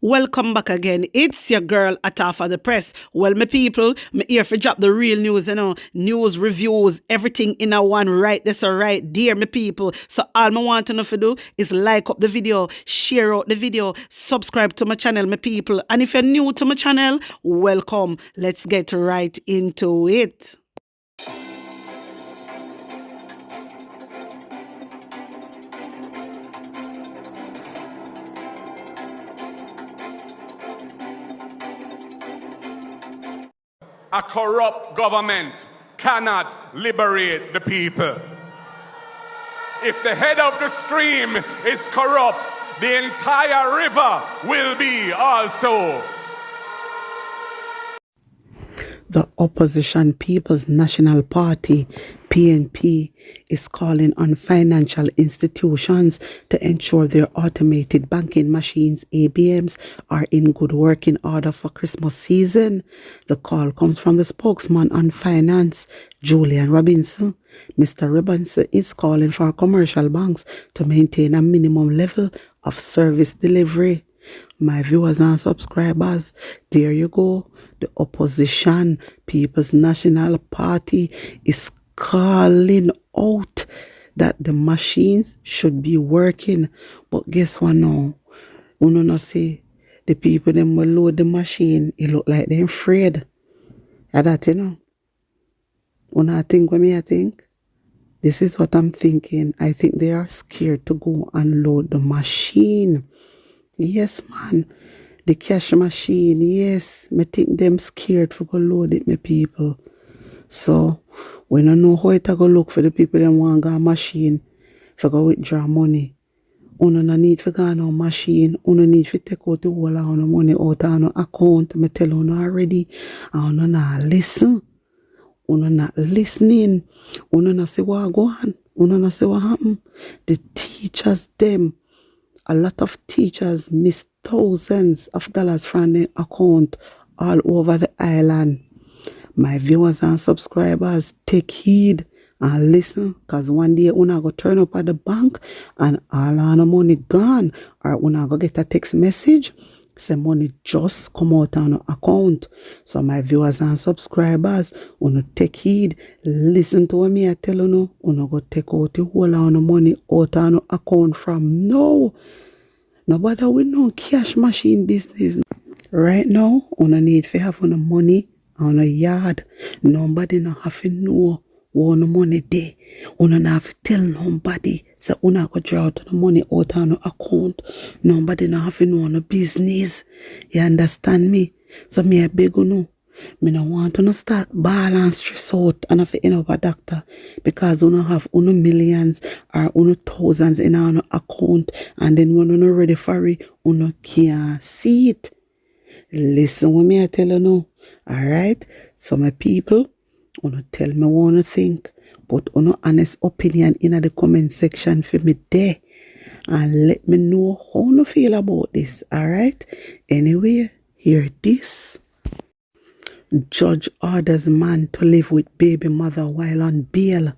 Welcome back again. It's your girl Atafa the Press. Well, my people, me here for drop the real news, news, reviews, everything in a one right. That's all right, dear my people. So all I want to know to do is like up the video, share out the video, subscribe to my channel, my people. And if you're new to my channel, welcome. Let's get right into it. A corrupt government cannot liberate the people. If the head of the stream is corrupt, the entire river will be also. The Opposition People's National Party, PNP, is calling on financial institutions to ensure their automated banking machines, ABMs, are in good working order for Christmas season. The call comes from the spokesman on finance, Julian Robinson. Mr. Robinson is calling for commercial banks to maintain a minimum level of service delivery. My viewers and subscribers, there you go. The Opposition People's National Party is calling out that the machines should be working. But guess what now? We don't see the people them will load the machine. It look like they're afraid. Yeah, that When I think what I think, this is what I'm thinking. I think they are scared to go and load the machine. Yes, man. The cash machine, yes. I think them scared for go load it, my people. So, we don't know how it go look for the people that want a machine for go withdraw money. Uno no need for go no machine. Uno need for take out the whole of no money out of no account. Me tell uno already. And uno not listen. Uno not listening. Uno not say what go on. Uno not say what happen. The teachers them. A lot of teachers miss thousands of dollars from their account all over the island. My viewers and subscribers, take heed and listen, because one day una go turn up at the bank and all our money gone, or una go get a text message say money just come out on our account. So my viewers and subscribers, una take heed, listen to what me I tell you, una go take out the whole of the money out on our account from now. Nobody with no cash machine business. Right now, una need to have on money on a yard. Nobody no have to know where no money there. Una not have to tell nobody. So una go draw out the money out on the account. Nobody no have to know no business. You understand me? So me I beg you know. Me no want to start ball and stress out and have to end up a doctor because you have uno millions or uno thousands in our account, and then when you're not ready for it, uno can't see it. Listen what me I tell you now. Alright? So my people, uno tell me what you think, but uno honest opinion in the comment section for me there. And let me know how you feel about this. Alright? Anyway, hear this. Judge orders man to live with baby mother while on bail.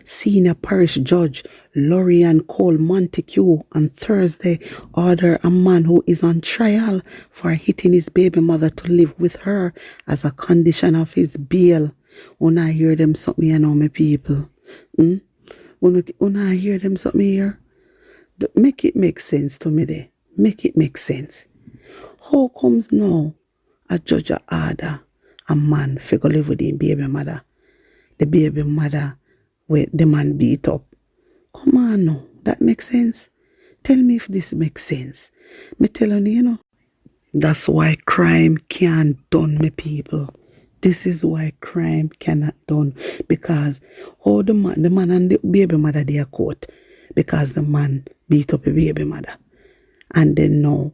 Senior Parish Judge Lorian Cole Montague on Thursday ordered a man who is on trial for hitting his baby mother to live with her as a condition of his bail. When I hear them something, you know, my people. When I hear them something here, make it make sense to me there. Make it make sense. How comes now a judge order a man for go live with him baby mother? The baby mother where the man beat up. Come on now, that makes sense. Tell me if this makes sense. Me telling you, you know. That's why crime can't done, me people. This is why crime cannot done. Because how the man and the baby mother they are caught. Because the man beat up a baby mother. And then now,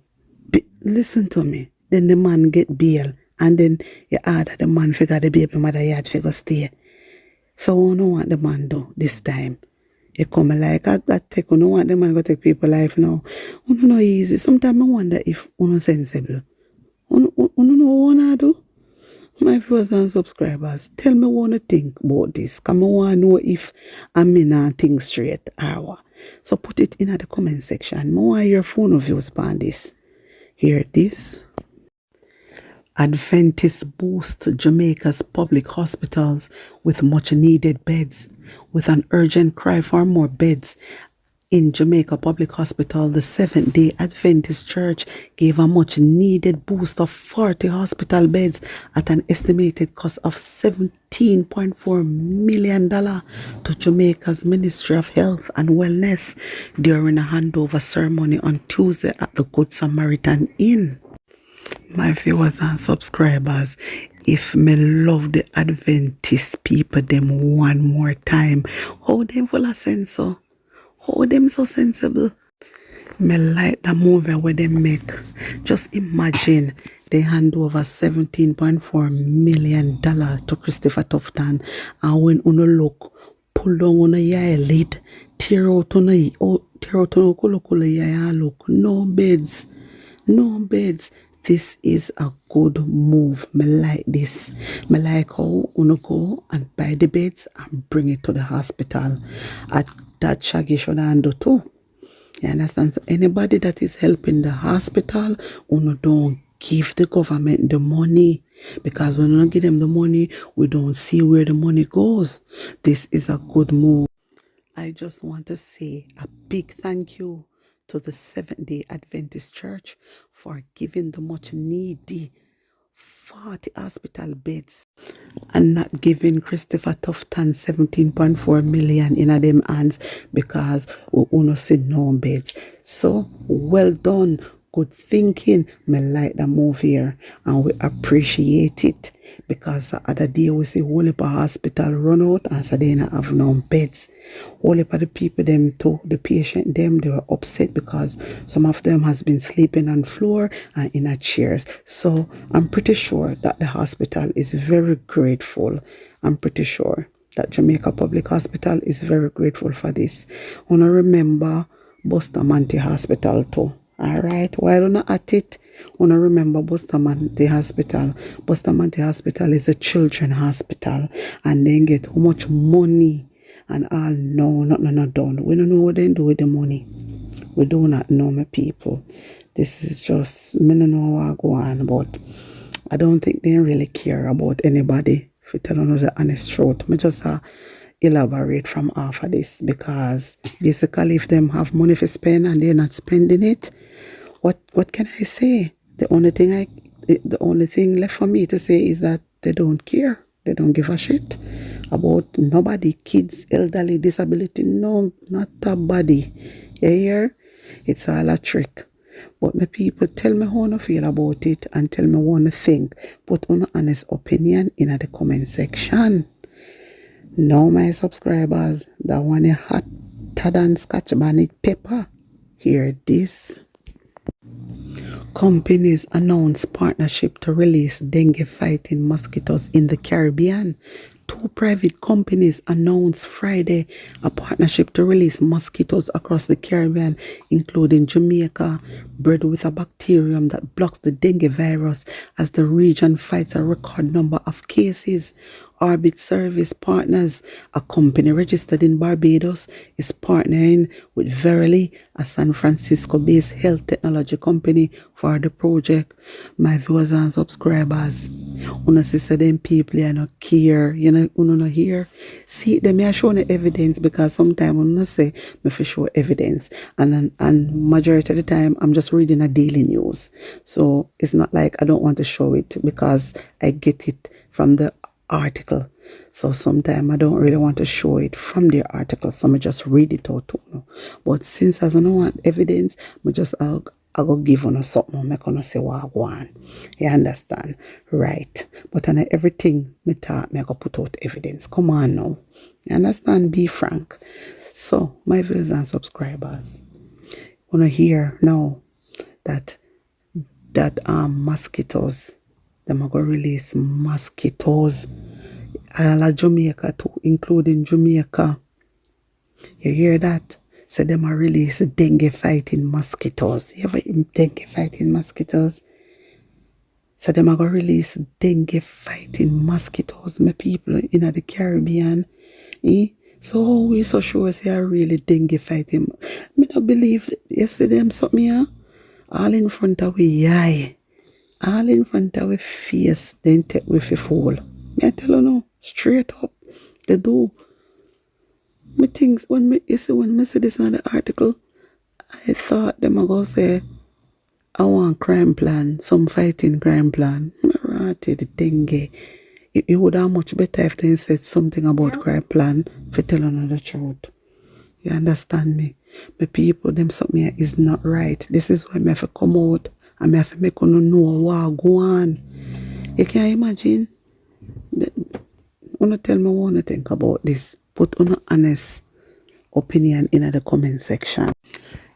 listen to me. Then the man get bail. And then you order the man figure the baby mother yard figure stay. So we don't want the man do this time. You come like that take, we don't want the man go take people life now. We don't know easy. Sometimes I wonder if we not sensible. We don't know what I do. My viewers and subscribers, tell me what you think about this. Come on, want to know if I'm in a thing straight or what. So put it in the comment section. I want your phone of views on this. Hear this. Adventists boost Jamaica's public hospitals with much needed beds. With an urgent cry for more beds in Jamaica Public Hospital, the Seventh-day Adventist Church gave a much needed boost of 40 hospital beds at an estimated cost of $17.4 million to Jamaica's Ministry of Health and Wellness during a handover ceremony on Tuesday at the Good Samaritan Inn. My viewers and subscribers, if me love the Adventist people them one more time, how them full of sense so? How them so sensible? Me like the movie where they make. Just imagine they hand over $17.4 million to Christopher Tufton, and when you look, pull down on your lid, tear out on kula yaya look, no beds, no beds. This is a good move. Me like this. Me like how you go and buy the beds and bring it to the hospital. At that Shaggy should handle too. You understand? So anybody that is helping the hospital, don't give the government the money. Because when we don't give them the money, we don't see where the money goes. This is a good move. I just want to say a big thank you to the Seventh-day Adventist Church for giving the much needy 40 hospital beds and not giving Christopher Tufton 17.4 million in them hands because we don't see no beds. So well done. Good thinking. Me like the move here and we appreciate it because the other day we see whole heap of hospital run out and so they don't have no beds. Whole heap of the people them too, the patient them, they were upset because some of them has been sleeping on floor and in a chairs. So I'm pretty sure that the hospital is very grateful. I'm pretty sure that Jamaica Public Hospital is very grateful for this. I want to remember Bustamante Hospital too. Alright, while we're not at it, want to remember Bustamante Hospital. Bustamante Hospital is a children's hospital and they get how much money and all. No, not done. We don't know what they do with the money. We do not know, my people. This is just, me don't know what go on, but I don't think they really care about anybody. If you tell another honest truth, me just elaborate from half of this because basically if them have money to spend and they're not spending it, what can I say? The only thing left for me to say is that they don't care. They don't give a shit about nobody, kids, elderly, disability, no, not a body. You hear? It's all a trick. But my people, tell me how you feel about it and tell me what you think. Put an honest opinion in the comment section. Now my subscribers, that one is hotter than Scotch bonnet pepper. Hear this. Companies announce partnership to release dengue fighting mosquitoes in the Caribbean. Two private companies announced Friday a partnership to release mosquitoes across the Caribbean, including Jamaica, bred with a bacterium that blocks the dengue virus as the region fights a record number of cases. Orbit Service Partners, a company registered in Barbados, is partnering with Verily, a San Francisco-based health technology company, for the project. My viewers and subscribers, una see them people I not care, una not hear. See them are showing the evidence because sometimes una say me for show evidence and majority of the time I'm just reading a daily news. So it's not like I don't want to show it because I get it from the article. So sometimes I don't really want to show it from the article, so I just read it out to you. But since I don't want evidence, I go give you something, I'm gonna say what I want. You understand? Right. But on everything me talk, I go put out evidence. Come on now. You understand? Be frank. So my viewers and subscribers, wanna hear now that mosquitoes, them are going to release mosquitoes all of Jamaica too, including Jamaica. You hear that? So them are release dengue fighting mosquitoes. You ever hear dengue fighting mosquitoes? So them are going to release dengue fighting mosquitoes, my people in the Caribbean. So how we so sure say are really dengue fighting? Me not believe yesterday them something here. All in front of we eye. All in front of we face. Then take we fi fall. Me I tell you no. Straight up. They do. Me things when me you see when me see this on the article, I thought them a go say I want crime plan, some fighting crime plan. Me ratty the dengue. It would have much better if they said something about crime plan for tell another truth. You understand me? My people, them something here is not right. This is why I have to come out and I have to make you know what go on. You can imagine. Wanna tell me what you think about this. Put on an honest opinion in the comment section.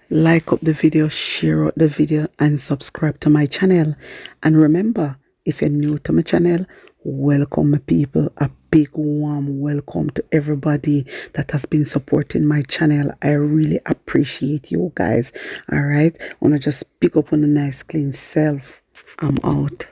Like up the video, share out the video, and subscribe to my channel. And remember, if you're new to my channel, welcome my people. A big warm welcome to everybody that has been supporting my channel. I really appreciate you guys. All right, wanna just pick up on a nice clean self. I'm out.